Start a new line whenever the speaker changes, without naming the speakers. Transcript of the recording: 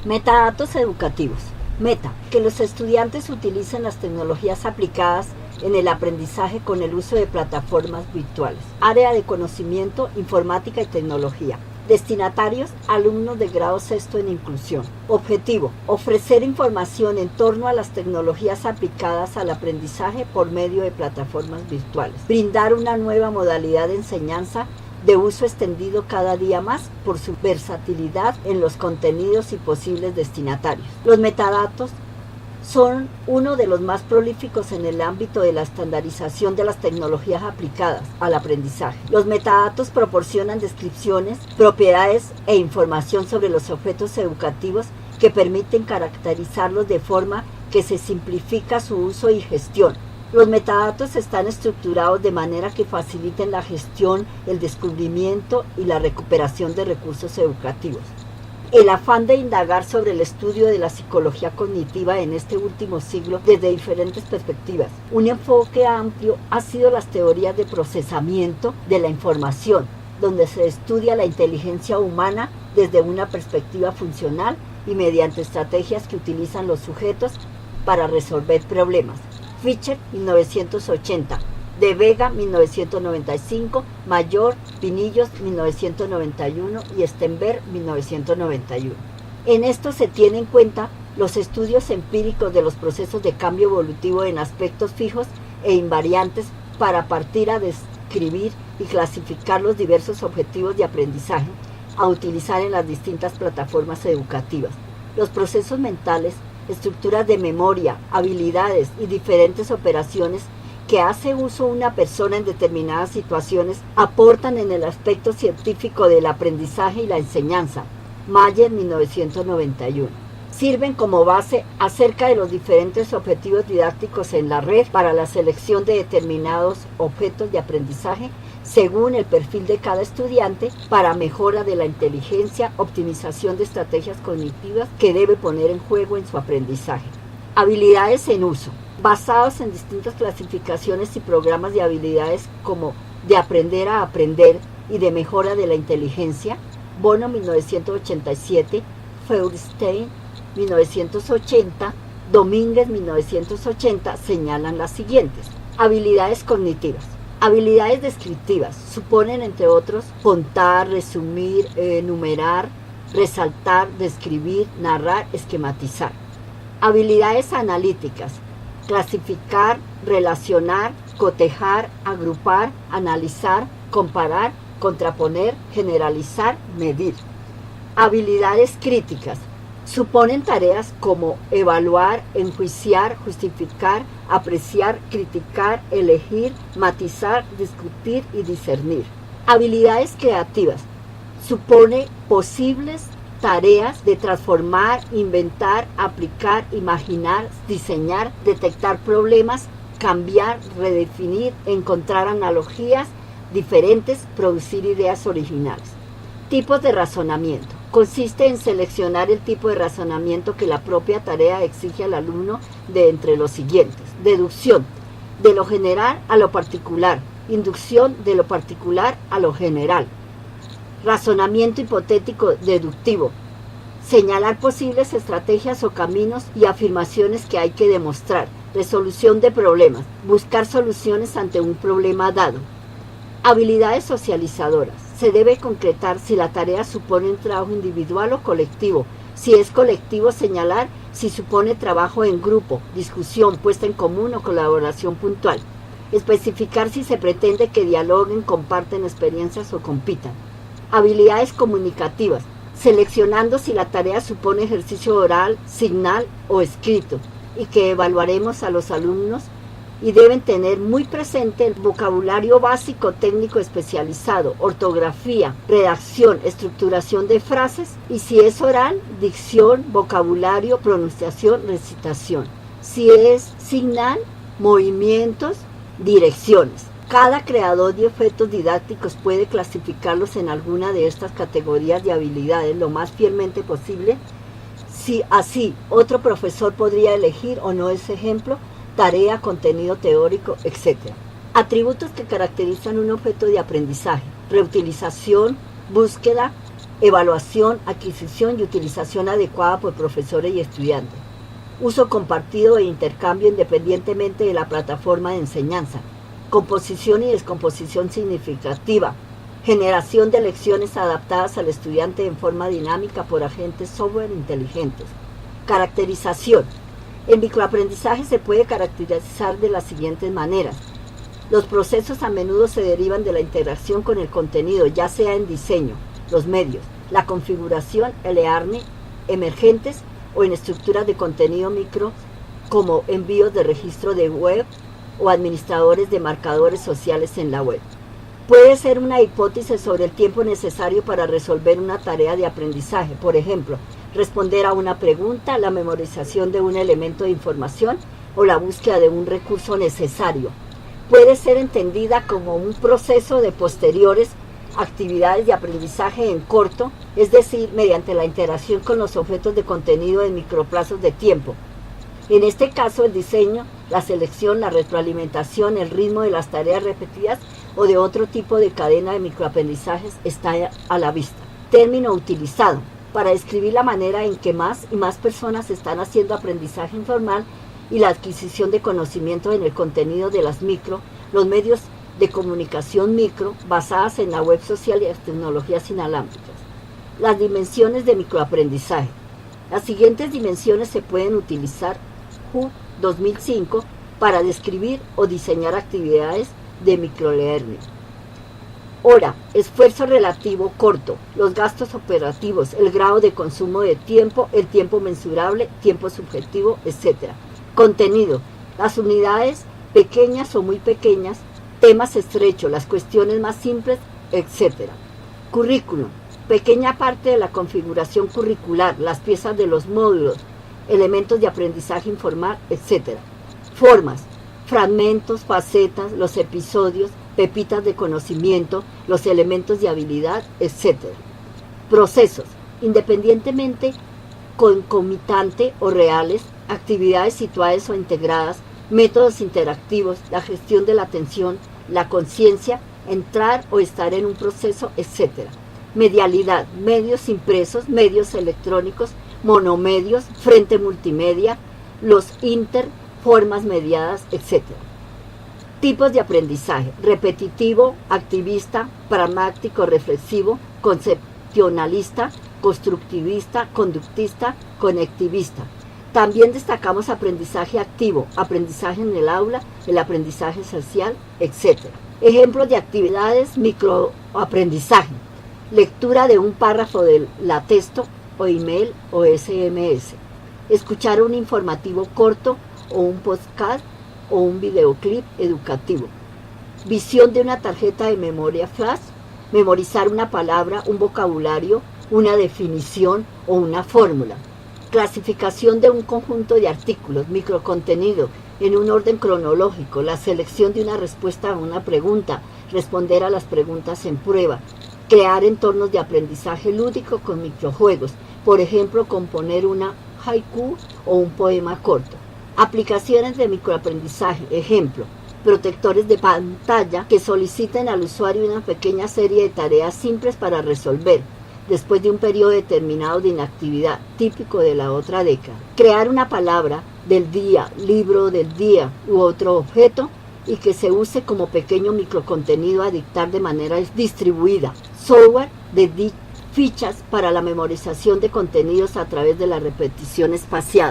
Metadatos educativos. Meta, que los estudiantes utilicen las tecnologías aplicadas en el aprendizaje con el uso de plataformas virtuales. Área de conocimiento, informática y tecnología. Destinatarios, alumnos de grado sexto en inclusión. Objetivo, ofrecer información en torno a las tecnologías aplicadas al aprendizaje por medio de plataformas virtuales. Brindar una nueva modalidad de enseñanza de uso extendido cada día más por su versatilidad en los contenidos y posibles destinatarios. Los metadatos son uno de los más prolíficos en el ámbito de la estandarización de las tecnologías aplicadas al aprendizaje. Los metadatos proporcionan descripciones, propiedades e información sobre los objetos educativos que permiten caracterizarlos de forma que se simplifica su uso y gestión. Los metadatos están estructurados de manera que faciliten la gestión, el descubrimiento y la recuperación de recursos educativos. El afán de indagar sobre el estudio de la psicología cognitiva en este último siglo desde diferentes perspectivas. Un enfoque amplio ha sido las teorías de procesamiento de la información, donde se estudia la inteligencia humana desde una perspectiva funcional y mediante estrategias que utilizan los sujetos para resolver problemas. Fischer, 1980, De Vega, 1995, Mayor, Pinillos, 1991 y Stenberg, 1991. En esto se tiene en cuenta los estudios empíricos de los procesos de cambio evolutivo en aspectos fijos e invariantes para partir a describir y clasificar los diversos objetivos de aprendizaje a utilizar en las distintas plataformas educativas. Los procesos mentales, estructuras de memoria, habilidades y diferentes operaciones que hace uso una persona en determinadas situaciones aportan en el aspecto científico del aprendizaje y la enseñanza. Mayer, 1991. Sirven como base acerca de los diferentes objetivos didácticos en la red para la selección de determinados objetos de aprendizaje según el perfil de cada estudiante para mejora de la inteligencia, optimización de estrategias cognitivas que debe poner en juego en su aprendizaje. Habilidades en uso, basados en distintas clasificaciones y programas de habilidades como de aprender a aprender y de mejora de la inteligencia. Bono, 1987, Feuerstein, 1980, Domínguez, 1980, señalan las siguientes. Habilidades cognitivas. Habilidades descriptivas suponen, entre otros, contar, resumir, enumerar, resaltar, describir, narrar, esquematizar. Habilidades analíticas. Clasificar, relacionar, cotejar, agrupar, analizar, comparar, contraponer, generalizar, medir. Habilidades críticas. Suponen tareas como evaluar, enjuiciar, justificar, apreciar, criticar, elegir, matizar, discutir y discernir. Habilidades creativas. Supone posibles tareas de transformar, inventar, aplicar, imaginar, diseñar, detectar problemas, cambiar, redefinir, encontrar analogías diferentes, producir ideas originales. Tipos de razonamiento. Consiste en seleccionar el tipo de razonamiento que la propia tarea exige al alumno de entre los siguientes. Deducción, de lo general a lo particular. Inducción, de lo particular a lo general. Razonamiento hipotético deductivo. Señalar posibles estrategias o caminos y afirmaciones que hay que demostrar. Resolución de problemas. Buscar soluciones ante un problema dado. Habilidades socializadoras. Se debe concretar si la tarea supone un trabajo individual o colectivo. Si es colectivo, señalar si supone trabajo en grupo, discusión, puesta en común o colaboración puntual. Especificar si se pretende que dialoguen, comparten experiencias o compitan. Habilidades comunicativas. Seleccionando si la tarea supone ejercicio oral, signal o escrito y que evaluaremos a los alumnos y deben tener muy presente el vocabulario básico técnico especializado, ortografía, redacción, estructuración de frases y si es oral, dicción, vocabulario, pronunciación, recitación. Si es signal, movimientos, direcciones. Cada creador de objetos didácticos puede clasificarlos en alguna de estas categorías de habilidades lo más fielmente posible. Si así, otro profesor podría elegir o no ese ejemplo, tarea, contenido teórico, etc. Atributos que caracterizan un objeto de aprendizaje: reutilización, búsqueda, evaluación, adquisición y utilización adecuada por profesores y estudiantes, uso compartido e intercambio independientemente de la plataforma de enseñanza, composición y descomposición significativa, generación de lecciones adaptadas al estudiante en forma dinámica por agentes software inteligentes. Caracterización. El microaprendizaje se puede caracterizar de las siguientes maneras. Los procesos a menudo se derivan de la interacción con el contenido, ya sea en diseño, los medios, la configuración, el e-learning, emergentes o en estructuras de contenido micro como envíos de registro de web o administradores de marcadores sociales en la web. Puede ser una hipótesis sobre el tiempo necesario para resolver una tarea de aprendizaje, por ejemplo, responder a una pregunta, la memorización de un elemento de información o la búsqueda de un recurso necesario. Puede ser entendida como un proceso de posteriores actividades de aprendizaje en corto, es decir, mediante la interacción con los objetos de contenido en microplazos de tiempo. En este caso, el diseño, la selección, la retroalimentación, el ritmo de las tareas repetidas o de otro tipo de cadena de microaprendizajes está a la vista. Término utilizado para describir la manera en que más y más personas están haciendo aprendizaje informal y la adquisición de conocimiento en el contenido de los medios de comunicación micro basadas en la web social y las tecnologías inalámbricas. Las dimensiones de microaprendizaje. Las siguientes dimensiones se pueden utilizar WHO 2005 para describir o diseñar actividades de microlearning. Hora, esfuerzo relativo corto, los gastos operativos, el grado de consumo de tiempo, el tiempo mensurable, tiempo subjetivo, etc. Contenido, las unidades pequeñas o muy pequeñas, temas estrechos, las cuestiones más simples, etc. Currículum, pequeña parte de la configuración curricular, las piezas de los módulos, elementos de aprendizaje informal, etc. Formas, fragmentos, facetas, los episodios, pepitas de conocimiento, los elementos de habilidad, etc. Procesos, independientemente, concomitante o reales, actividades situadas o integradas, métodos interactivos, la gestión de la atención, la conciencia, entrar o estar en un proceso, etc. Medialidad, medios impresos, medios electrónicos, monomedios, frente multimedia, los formas mediadas, etc. Tipos de aprendizaje: repetitivo, activista, pragmático, reflexivo, conceptualista, constructivista, conductista, conectivista. También destacamos aprendizaje activo, aprendizaje en el aula, el aprendizaje social, etc. Ejemplos de actividades microaprendizaje: lectura de un párrafo de la texto o email o SMS, escuchar un informativo corto o un podcast o un videoclip educativo, visión de una tarjeta de memoria flash, memorizar una palabra, un vocabulario, una definición o una fórmula, clasificación de un conjunto de artículos, microcontenido en un orden cronológico, la selección de una respuesta a una pregunta, responder a las preguntas en prueba, crear entornos de aprendizaje lúdico con microjuegos, por ejemplo, componer una haiku o un poema corto. Aplicaciones de microaprendizaje, ejemplo, protectores de pantalla que soliciten al usuario una pequeña serie de tareas simples para resolver, después de un periodo determinado de inactividad, típico de la otra década. Crear una palabra del día, libro del día u otro objeto y que se use como pequeño microcontenido a dictar de manera distribuida. Software de fichas para la memorización de contenidos a través de la repetición espaciada.